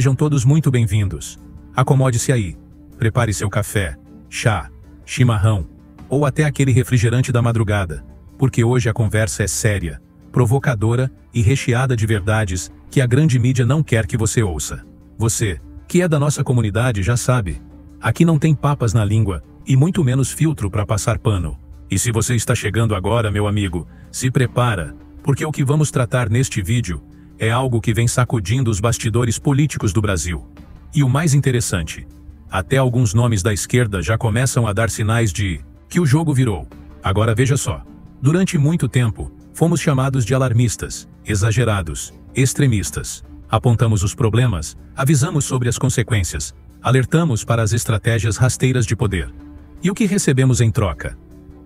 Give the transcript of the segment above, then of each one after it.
Sejam todos muito bem-vindos. Acomode-se aí. Prepare seu café, chá, chimarrão, ou até aquele refrigerante da madrugada, porque hoje a conversa é séria, provocadora e recheada de verdades que a grande mídia não quer que você ouça. Você, que é da nossa comunidade, já sabe. Aqui não tem papas na língua e muito menos filtro para passar pano. E se você está chegando agora, meu amigo, se prepara, porque o que vamos tratar neste vídeo é algo que vem sacudindo os bastidores políticos do Brasil. E o mais interessante, até alguns nomes da esquerda já começam a dar sinais de que o jogo virou. Agora veja só. Durante muito tempo, fomos chamados de alarmistas, exagerados, extremistas. Apontamos os problemas, avisamos sobre as consequências, alertamos para as estratégias rasteiras de poder. E o que recebemos em troca?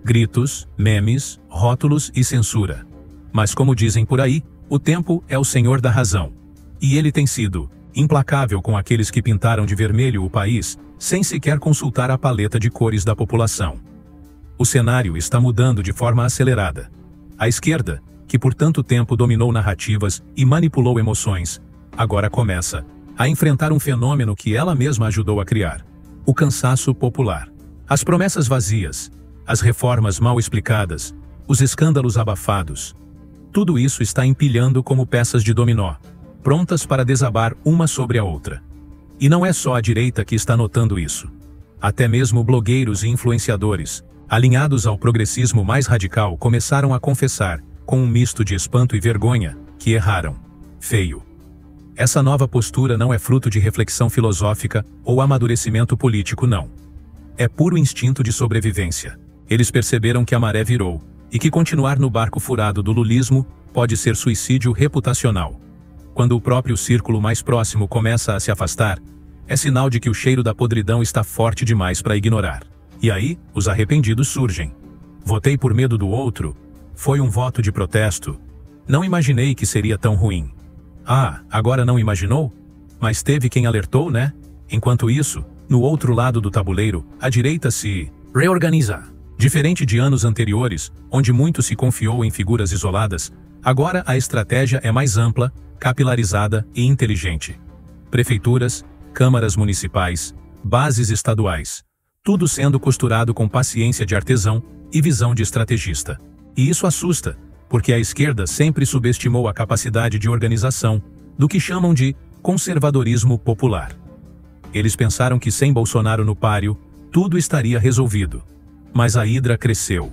Gritos, memes, rótulos e censura. Mas como dizem por aí, o tempo é o senhor da razão. E ele tem sido implacável com aqueles que pintaram de vermelho o país, sem sequer consultar a paleta de cores da população. O cenário está mudando de forma acelerada. A esquerda, que por tanto tempo dominou narrativas e manipulou emoções, agora começa a enfrentar um fenômeno que ela mesma ajudou a criar: o cansaço popular. As promessas vazias, as reformas mal explicadas, os escândalos abafados. Tudo isso está empilhando como peças de dominó, prontas para desabar uma sobre a outra. E não é só a direita que está notando isso. Até mesmo blogueiros e influenciadores, alinhados ao progressismo mais radical, começaram a confessar, com um misto de espanto e vergonha, que erraram. Feio. Essa nova postura não é fruto de reflexão filosófica ou amadurecimento político, não. É puro instinto de sobrevivência. Eles perceberam que a maré virou, e que continuar no barco furado do lulismo pode ser suicídio reputacional. Quando o próprio círculo mais próximo começa a se afastar, é sinal de que o cheiro da podridão está forte demais para ignorar. E aí, os arrependidos surgem. Votei por medo do outro? Foi um voto de protesto? Não imaginei que seria tão ruim. Ah, agora não imaginou? Mas teve quem alertou, né? Enquanto isso, no outro lado do tabuleiro, a direita se reorganiza. Diferente de anos anteriores, onde muito se confiou em figuras isoladas, agora a estratégia é mais ampla, capilarizada e inteligente. Prefeituras, câmaras municipais, bases estaduais, tudo sendo costurado com paciência de artesão e visão de estrategista. E isso assusta, porque a esquerda sempre subestimou a capacidade de organização do que chamam de conservadorismo popular. Eles pensaram que sem Bolsonaro no páreo, tudo estaria resolvido. Mas a hidra cresceu.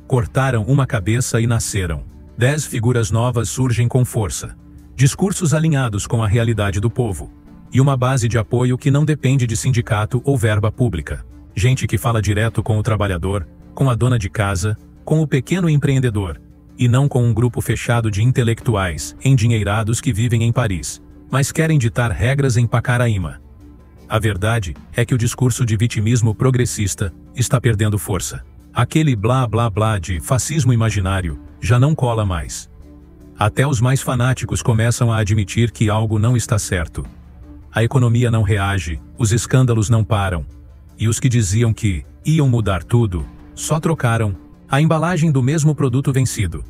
Cortaram uma cabeça e nasceram 10 figuras novas surgem com força. Discursos alinhados com a realidade do povo. E uma base de apoio que não depende de sindicato ou verba pública. Gente que fala direto com o trabalhador, com a dona de casa, com o pequeno empreendedor, e não com um grupo fechado de intelectuais, endinheirados que vivem em Paris, mas querem ditar regras em Pacaraima. A verdade é que o discurso de vitimismo progressista está perdendo força. Aquele blá blá blá de fascismo imaginário já não cola mais. Até os mais fanáticos começam a admitir que algo não está certo. A economia não reage, os escândalos não param. E os que diziam que iam mudar tudo, só trocaram a embalagem do mesmo produto vencido.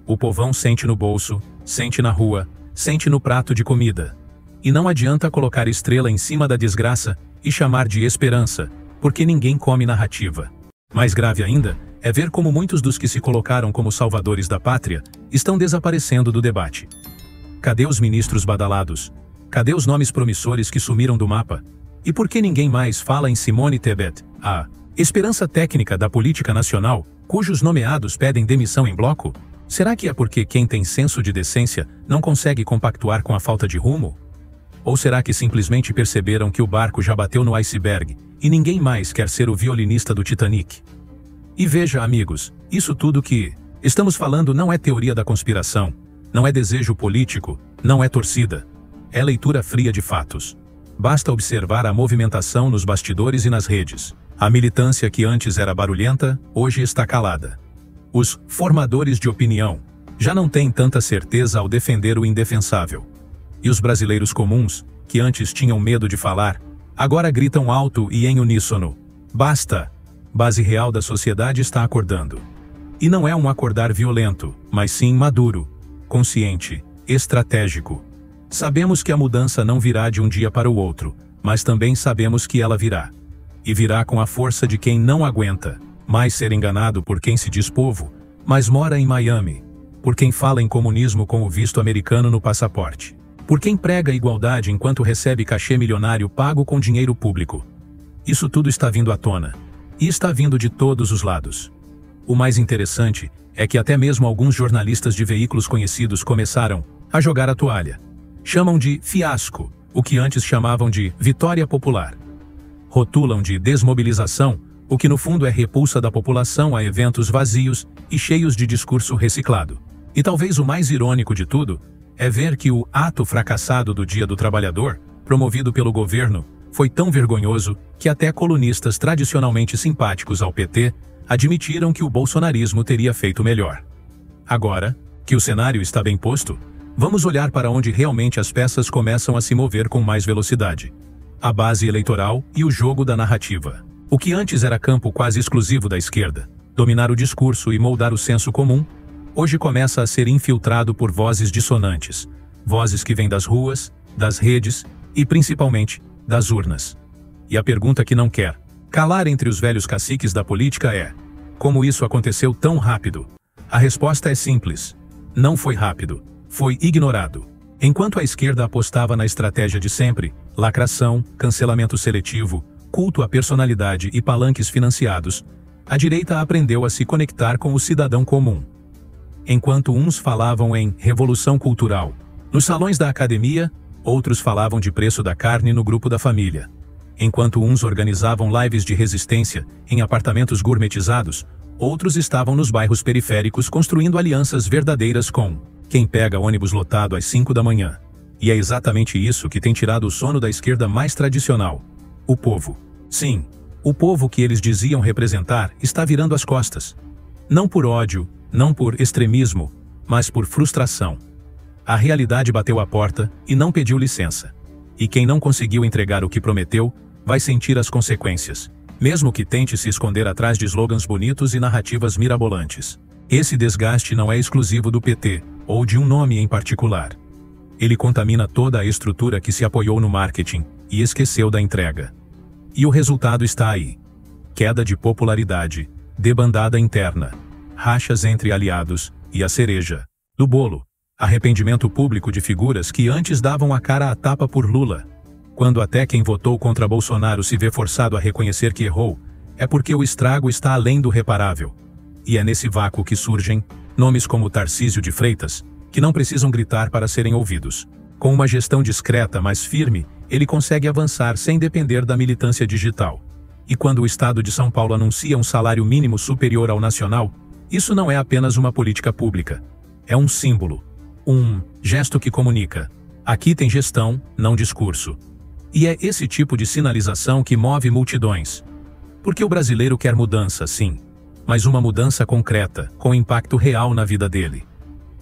O povão sente no bolso, sente na rua, sente no prato de comida. E não adianta colocar estrela em cima da desgraça e chamar de esperança, porque ninguém come narrativa. Mais grave ainda é ver como muitos dos que se colocaram como salvadores da pátria estão desaparecendo do debate. Cadê os ministros badalados? Cadê os nomes promissores que sumiram do mapa? E por que ninguém mais fala em Simone Tebet, a esperança técnica da política nacional, cujos nomeados pedem demissão em bloco? Será que é porque quem tem senso de decência não consegue compactuar com a falta de rumo? Ou será que simplesmente perceberam que o barco já bateu no iceberg e ninguém mais quer ser o violinista do Titanic? E veja, amigos, isso tudo que estamos falando não é teoria da conspiração, não é desejo político, não é torcida. É leitura fria de fatos. Basta observar a movimentação nos bastidores e nas redes. A militância que antes era barulhenta, hoje está calada. Os formadores de opinião já não têm tanta certeza ao defender o indefensável. E os brasileiros comuns, que antes tinham medo de falar, agora gritam alto e em uníssono: basta! Base real da sociedade está acordando. E não é um acordar violento, mas sim maduro, consciente, estratégico. Sabemos que a mudança não virá de um dia para o outro, mas também sabemos que ela virá. E virá com a força de quem não aguenta mais ser enganado por quem se diz povo, mas mora em Miami, por quem fala em comunismo com o visto americano no passaporte, por quem prega igualdade enquanto recebe cachê milionário pago com dinheiro público. Isso tudo está vindo à tona. E está vindo de todos os lados. O mais interessante é que até mesmo alguns jornalistas de veículos conhecidos começaram a jogar a toalha. Chamam de fiasco o que antes chamavam de vitória popular. Rotulam de desmobilização o que no fundo é repulsa da população a eventos vazios e cheios de discurso reciclado. E talvez o mais irônico de tudo é ver que o ato fracassado do Dia do Trabalhador, promovido pelo governo, foi tão vergonhoso que até colunistas tradicionalmente simpáticos ao PT admitiram que o bolsonarismo teria feito melhor. Agora, que o cenário está bem posto, vamos olhar para onde realmente as peças começam a se mover com mais velocidade. A base eleitoral e o jogo da narrativa. O que antes era campo quase exclusivo da esquerda, dominar o discurso e moldar o senso comum, hoje começa a ser infiltrado por vozes dissonantes, vozes que vêm das ruas, das redes e, principalmente, das urnas. E a pergunta que não quer calar entre os velhos caciques da política é: como isso aconteceu tão rápido? A resposta é simples: não foi rápido, foi ignorado. Enquanto a esquerda apostava na estratégia de sempre, lacração, cancelamento seletivo, culto à personalidade e palanques financiados, a direita aprendeu a se conectar com o cidadão comum. Enquanto uns falavam em revolução cultural nos salões da academia, outros falavam de preço da carne no grupo da família. Enquanto uns organizavam lives de resistência em apartamentos gourmetizados, outros estavam nos bairros periféricos construindo alianças verdadeiras com quem pega ônibus lotado às 5 da manhã. E é exatamente isso que tem tirado o sono da esquerda mais tradicional. O povo. Sim, o povo que eles diziam representar está virando as costas. Não por ódio, não por extremismo, mas por frustração. A realidade bateu a porta e não pediu licença. E quem não conseguiu entregar o que prometeu, vai sentir as consequências, mesmo que tente se esconder atrás de slogans bonitos e narrativas mirabolantes. Esse desgaste não é exclusivo do PT, ou de um nome em particular. Ele contamina toda a estrutura que se apoiou no marketing e esqueceu da entrega. E o resultado está aí. Queda de popularidade, debandada interna, rachas entre aliados e a cereja do bolo. Arrependimento público de figuras que antes davam a cara à tapa por Lula. Quando até quem votou contra Bolsonaro se vê forçado a reconhecer que errou, é porque o estrago está além do reparável. E é nesse vácuo que surgem nomes como Tarcísio de Freitas, que não precisam gritar para serem ouvidos. Com uma gestão discreta, mas firme, ele consegue avançar sem depender da militância digital. E quando o Estado de São Paulo anuncia um salário mínimo superior ao nacional, isso não é apenas uma política pública. É um símbolo. Um gesto que comunica: aqui tem gestão, não discurso. E é esse tipo de sinalização que move multidões. Porque o brasileiro quer mudança, sim, mas uma mudança concreta, com impacto real na vida dele.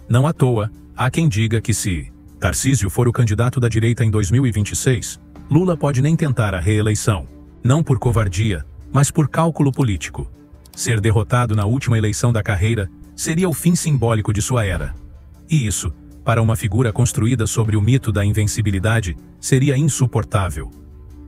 Não à toa, há quem diga que se Tarcísio for o candidato da direita em 2026, Lula pode nem tentar a reeleição. Não por covardia, mas por cálculo político. Ser derrotado na última eleição da carreira seria o fim simbólico de sua era. E isso, para uma figura construída sobre o mito da invencibilidade, seria insuportável.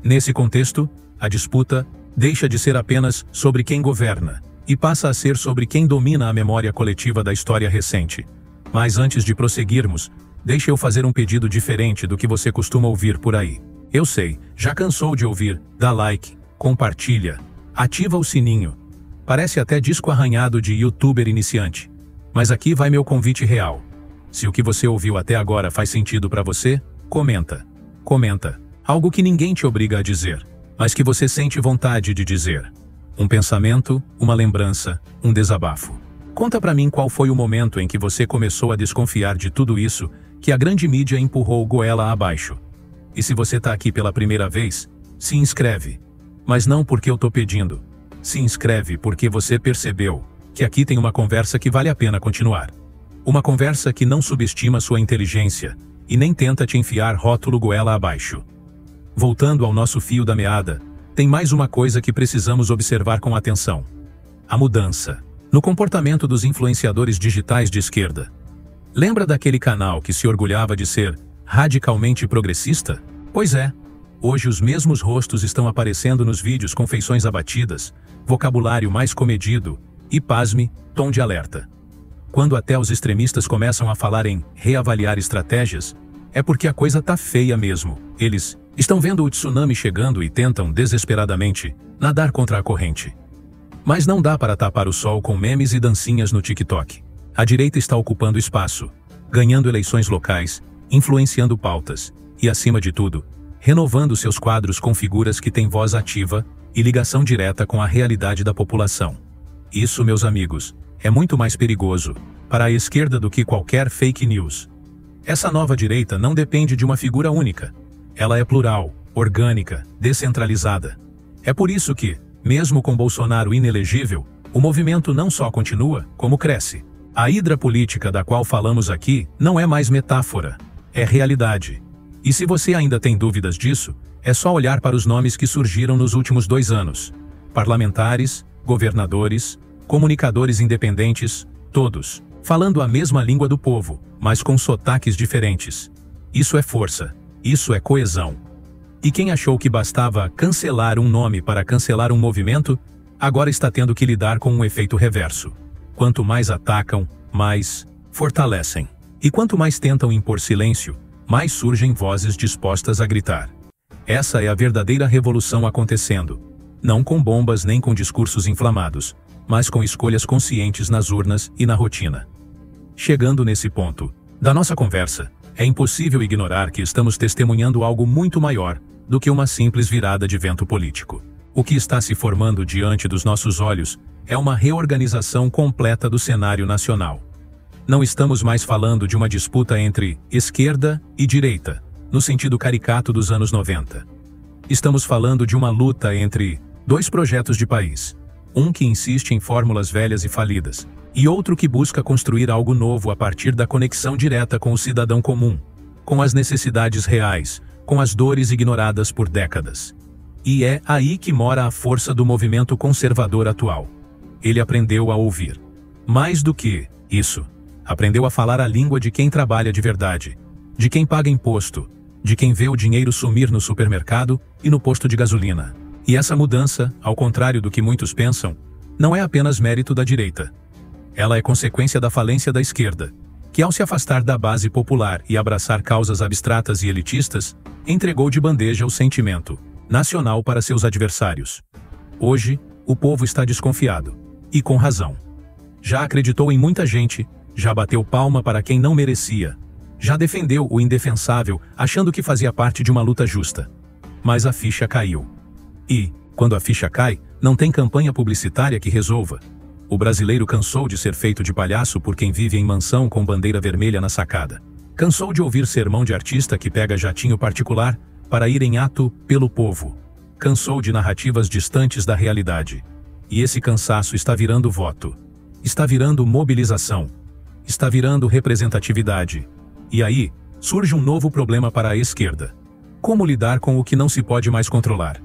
Nesse contexto, a disputa deixa de ser apenas sobre quem governa, e passa a ser sobre quem domina a memória coletiva da história recente. Mas antes de prosseguirmos, deixe eu fazer um pedido diferente do que você costuma ouvir por aí. Eu sei, já cansou de ouvir, dá like, compartilha, ativa o sininho. Parece até disco arranhado de youtuber iniciante. Mas aqui vai meu convite real. Se o que você ouviu até agora faz sentido para você, comenta. Comenta. Algo que ninguém te obriga a dizer, mas que você sente vontade de dizer. Um pensamento, uma lembrança, um desabafo. Conta pra mim qual foi o momento em que você começou a desconfiar de tudo isso que a grande mídia empurrou goela abaixo. E se você tá aqui pela primeira vez, se inscreve. Mas não porque eu tô pedindo. Se inscreve porque você percebeu que aqui tem uma conversa que vale a pena continuar. Uma conversa que não subestima sua inteligência e nem tenta te enfiar rótulo goela abaixo. Voltando ao nosso fio da meada, tem mais uma coisa que precisamos observar com atenção. A mudança no comportamento dos influenciadores digitais de esquerda. Lembra daquele canal que se orgulhava de ser Radicalmente progressista? Pois é. Hoje os mesmos rostos estão aparecendo nos vídeos com feições abatidas, vocabulário mais comedido e, pasme, tom de alerta. Quando até os extremistas começam a falar em reavaliar estratégias, é porque a coisa tá feia mesmo. Eles estão vendo o tsunami chegando e tentam, desesperadamente, nadar contra a corrente. Mas não dá para tapar o sol com memes e dancinhas no TikTok. A direita está ocupando espaço, ganhando eleições locais, influenciando pautas e, acima de tudo, renovando seus quadros com figuras que têm voz ativa e ligação direta com a realidade da população. Isso, meus amigos, é muito mais perigoso para a esquerda do que qualquer fake news. Essa nova direita não depende de uma figura única. Ela é plural, orgânica, descentralizada. É por isso que, mesmo com Bolsonaro inelegível, o movimento não só continua, como cresce. A hidra política da qual falamos aqui não é mais metáfora, é realidade. E se você ainda tem dúvidas disso, é só olhar para os nomes que surgiram nos últimos 2 anos. Parlamentares, governadores, comunicadores independentes, todos, falando a mesma língua do povo, mas com sotaques diferentes. Isso é força, isso é coesão. E quem achou que bastava cancelar um nome para cancelar um movimento, agora está tendo que lidar com um efeito reverso. Quanto mais atacam, mais fortalecem. E quanto mais tentam impor silêncio, mais surgem vozes dispostas a gritar. Essa é a verdadeira revolução acontecendo. Não com bombas nem com discursos inflamados, mas com escolhas conscientes nas urnas e na rotina. Chegando nesse ponto da nossa conversa, é impossível ignorar que estamos testemunhando algo muito maior do que uma simples virada de vento político. O que está se formando diante dos nossos olhos é uma reorganização completa do cenário nacional. Não estamos mais falando de uma disputa entre esquerda e direita, no sentido caricato dos anos 90. Estamos falando de uma luta entre 2 projetos de país. Um que insiste em fórmulas velhas e falidas, e outro que busca construir algo novo a partir da conexão direta com o cidadão comum, com as necessidades reais, com as dores ignoradas por décadas. E é aí que mora a força do movimento conservador atual. Ele aprendeu a ouvir. Mais do que isso, aprendeu a falar a língua de quem trabalha de verdade, de quem paga imposto, de quem vê o dinheiro sumir no supermercado e no posto de gasolina. E essa mudança, ao contrário do que muitos pensam, não é apenas mérito da direita. Ela é consequência da falência da esquerda, que ao se afastar da base popular e abraçar causas abstratas e elitistas, entregou de bandeja o sentimento nacional para seus adversários. Hoje, o povo está desconfiado, e com razão. Já acreditou em muita gente, já bateu palma para quem não merecia, já defendeu o indefensável, achando que fazia parte de uma luta justa. Mas a ficha caiu. E, quando a ficha cai, não tem campanha publicitária que resolva. O brasileiro cansou de ser feito de palhaço por quem vive em mansão com bandeira vermelha na sacada. Cansou de ouvir sermão de artista que pega jatinho particular para ir em ato pelo povo. Cansou de narrativas distantes da realidade. E esse cansaço está virando voto. Está virando mobilização. Está virando representatividade. E aí, surge um novo problema para a esquerda. Como lidar com o que não se pode mais controlar?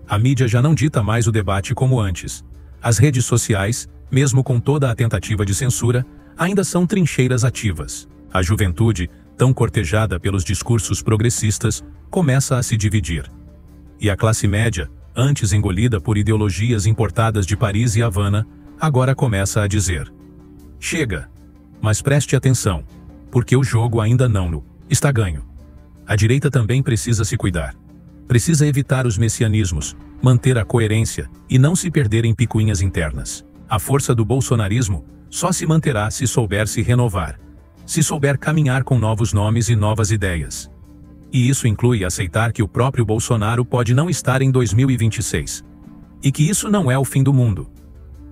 A mídia já não dita mais o debate como antes. As redes sociais, mesmo com toda a tentativa de censura, ainda são trincheiras ativas. A juventude, tão cortejada pelos discursos progressistas, começa a se dividir. E a classe média, antes engolida por ideologias importadas de Paris e Havana, agora começa a dizer: chega! Mas preste atenção, porque o jogo ainda não está ganho. A direita também precisa se cuidar. Precisa evitar os messianismos, manter a coerência e não se perder em picuinhas internas. A força do bolsonarismo só se manterá se souber se renovar, se souber caminhar com novos nomes e novas ideias. E isso inclui aceitar que o próprio Bolsonaro pode não estar em 2026. E que isso não é o fim do mundo.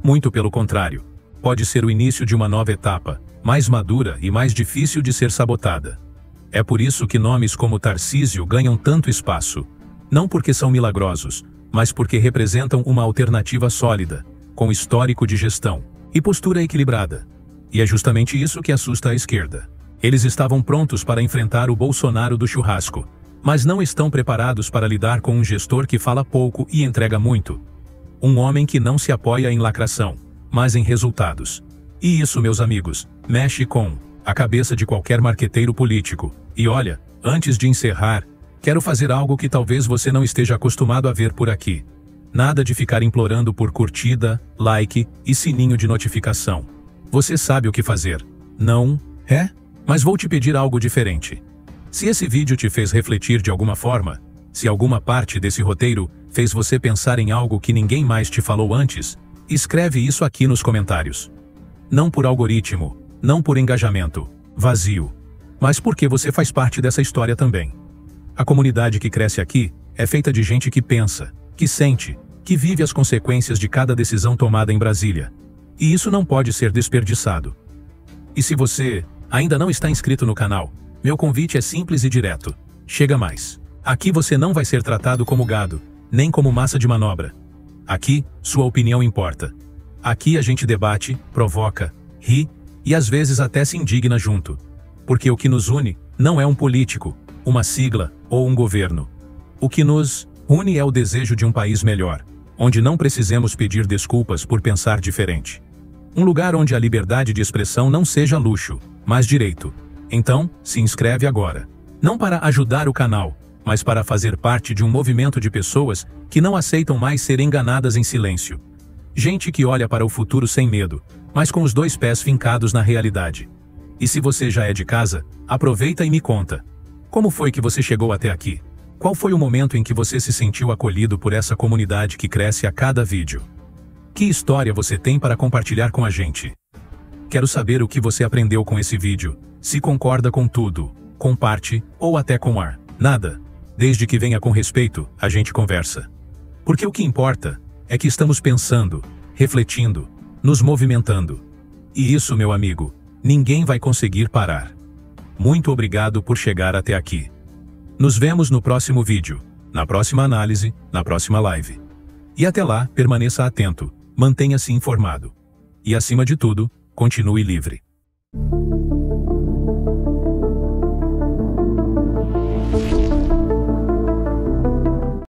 Muito pelo contrário, pode ser o início de uma nova etapa, mais madura e mais difícil de ser sabotada. É por isso que nomes como Tarcísio ganham tanto espaço. Não porque são milagrosos, mas porque representam uma alternativa sólida, com histórico de gestão e postura equilibrada. E é justamente isso que assusta a esquerda. Eles estavam prontos para enfrentar o Bolsonaro do churrasco, mas não estão preparados para lidar com um gestor que fala pouco e entrega muito. Um homem que não se apoia em lacração, mas em resultados. E isso, meus amigos, mexe com a cabeça de qualquer marqueteiro político. E olha, Antes de encerrar, quero fazer algo que talvez você não esteja acostumado a ver por aqui. Nada de ficar implorando por curtida, like e sininho de notificação. Você sabe o que fazer, não é? Mas vou te pedir algo diferente. Se esse vídeo te fez refletir de alguma forma, se alguma parte desse roteiro fez você pensar em algo que ninguém mais te falou antes, escreve isso aqui nos comentários. Não por algoritmo, não por engajamento, vazio, mas porque você faz parte dessa história também. A comunidade que cresce aqui é feita de gente que pensa, que sente, que vive as consequências de cada decisão tomada em Brasília. E isso não pode ser desperdiçado. E se você ainda não está inscrito no canal, meu convite é simples e direto. Chega mais. Aqui você não vai ser tratado como gado, nem como massa de manobra. Aqui, sua opinião importa. Aqui a gente debate, provoca, ri e às vezes até se indigna junto. Porque o que nos une não é um político, uma sigla ou um governo. O que nos une é o desejo de um país melhor, onde não precisemos pedir desculpas por pensar diferente. Um lugar onde a liberdade de expressão não seja luxo, mas direito. Então, se inscreve agora. Não para ajudar o canal, mas para fazer parte de um movimento de pessoas que não aceitam mais ser enganadas em silêncio. Gente que olha para o futuro sem medo, mas com os 2 pés fincados na realidade. E se você já é de casa, aproveita e me conta. Como foi que você chegou até aqui? Qual foi o momento em que você se sentiu acolhido por essa comunidade que cresce a cada vídeo? Que história você tem para compartilhar com a gente? Quero saber o que você aprendeu com esse vídeo, se concorda com tudo, com parte ou até com ar. Nada. Desde que venha com respeito, a gente conversa. Porque o que importa é que estamos pensando, refletindo, nos movimentando. E isso, meu amigo, ninguém vai conseguir parar. Muito obrigado por chegar até aqui. Nos vemos no próximo vídeo, na próxima análise, na próxima live. E até lá, permaneça atento, mantenha-se informado. E acima de tudo, continue livre.